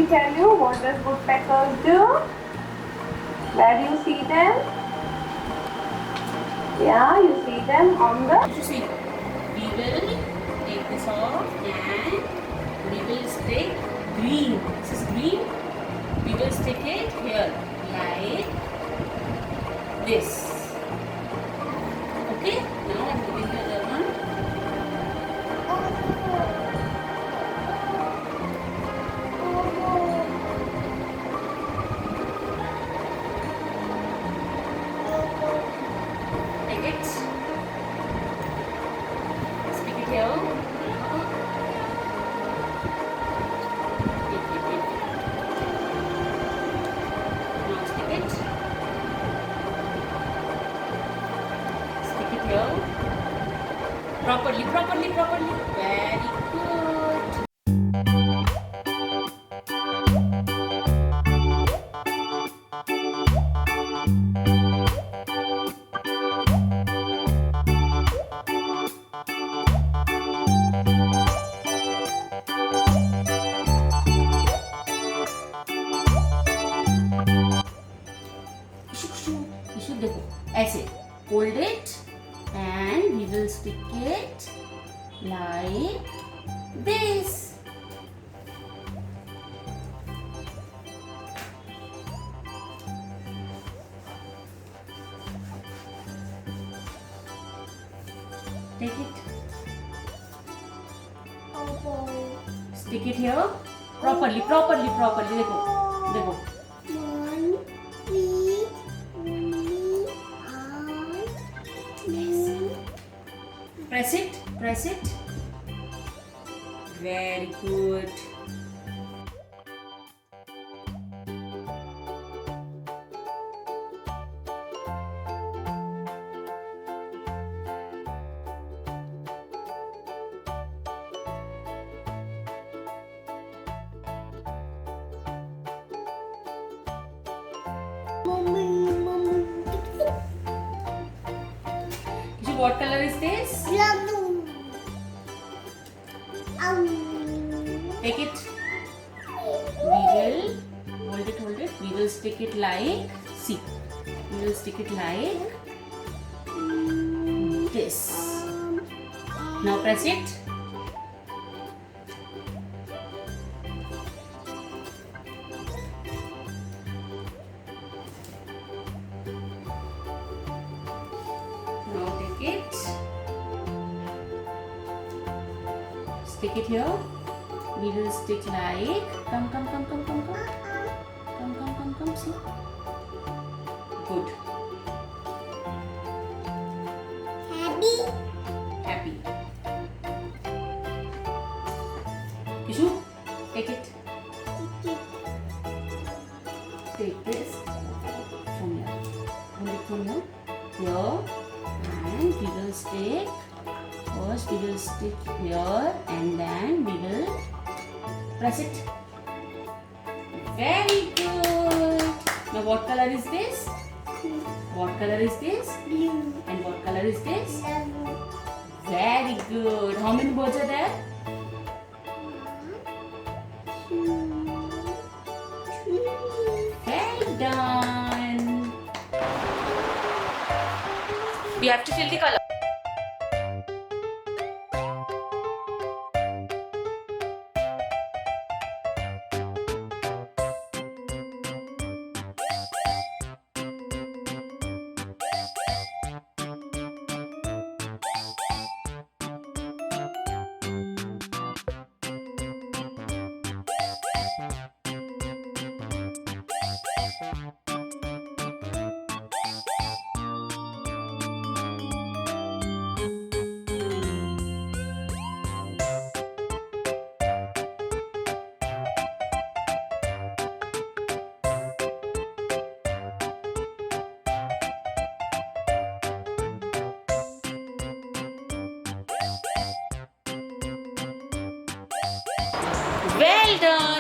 me tell you, what does woodpeckers do? Where do you see them? Yeah, you see them on the... You see, we will take this off and we will stick green. This is green. We will stick it here like this. Okay, now I'm putting the other one. Take it. Stick it here. Now stick it. Stick it here. Properly. Very good. Issue देखो ऐसे hold it and we will stick it like this. Take it. Stick it here. Properly. देखो. Press it. Very good. What color is this? Take it. We will hold it. We will stick it like, see. We will stick it like this. Now press it. Now take it. Stick it here. We will stick like, come, see. Good. Happy. Kishu, take it. Take this from here. Hold it from here. Here. And we will stick. First we will stick here and then we will press it. Very good. Now what color is this? What color is this? Blue. And what color is this? Yellow. Very good. How many birds are there? 1, 2, 3. Well done. We have to fill the color. Well done.